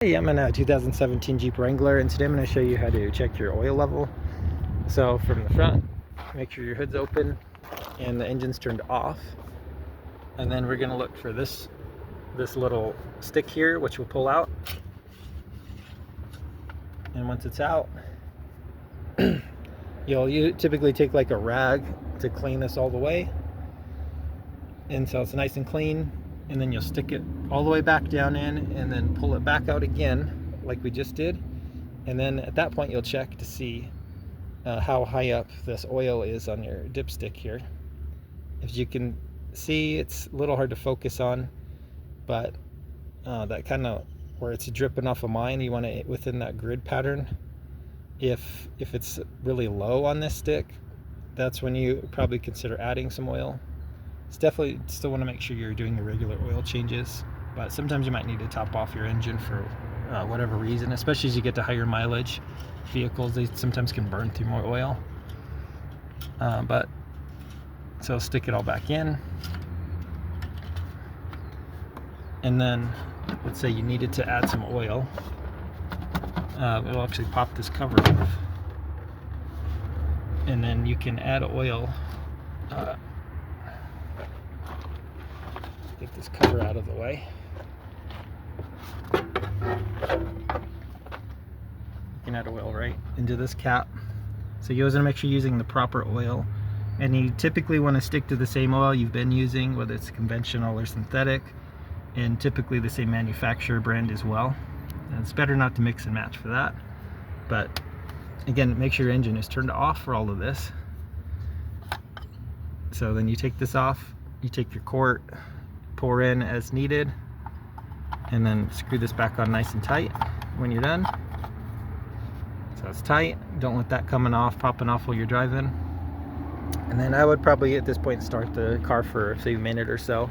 Hey, I'm in a 2017 Jeep Wrangler, and today I'm going to show you how to check your oil level. So from the front, make sure your hood's open and the engine's turned off. And then we're going to look for this little stick here, which will pull out. And once it's out, you typically take like a rag to clean this all the way. And so it's nice and clean. And then you'll stick it all the way back down in and then pull it back out again like we just did. And then at that point you'll check to see how high up this oil is on your dipstick here. As you can see, it's a little hard to focus on, but that kind of where it's dripping off of mine, you want it within that grid pattern. If it's really low on this stick, that's when you probably consider adding some oil. It's definitely still want to make sure you're doing your regular oil changes, but sometimes you might need to top off your engine for whatever reason, especially as you get to higher mileage vehicles. They sometimes can burn through more oil. So stick it all back in, and then let's say you needed to add some oil. It'll actually pop this cover off, and then you can add oil. Get this cover out of the way. You can add oil right into this cap. So you always want to make sure you're using the proper oil, and you typically want to stick to the same oil you've been using, whether it's conventional or synthetic, and typically the same manufacturer brand as well. And it's better not to mix and match for that. But again, make sure your engine is turned off for all of this. So then you take this off, you take your quart, pour in as needed, and then screw this back on nice and tight when you're done. So it's tight. Don't let that popping off while you're driving. And then I would probably at this point start the car for say a minute or so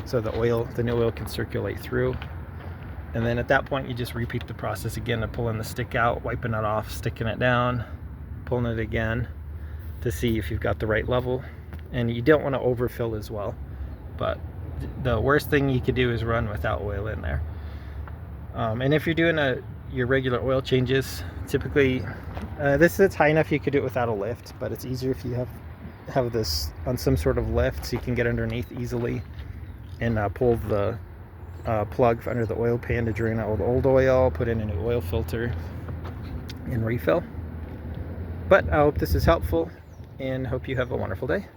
the new oil can circulate through. And then at that point you just repeat the process again of pulling the stick out, wiping it off, sticking it down, pulling it again to see if you've got the right level. And you don't want to overfill as well, but the worst thing you could do is run without oil in there. And if you're doing your regular oil changes, typically it's high enough you could do it without a lift, but it's easier if you have this on some sort of lift so you can get underneath easily and pull the plug under the oil pan to drain out all the old oil, put in a new oil filter, and refill. But I hope this is helpful, and hope you have a wonderful day.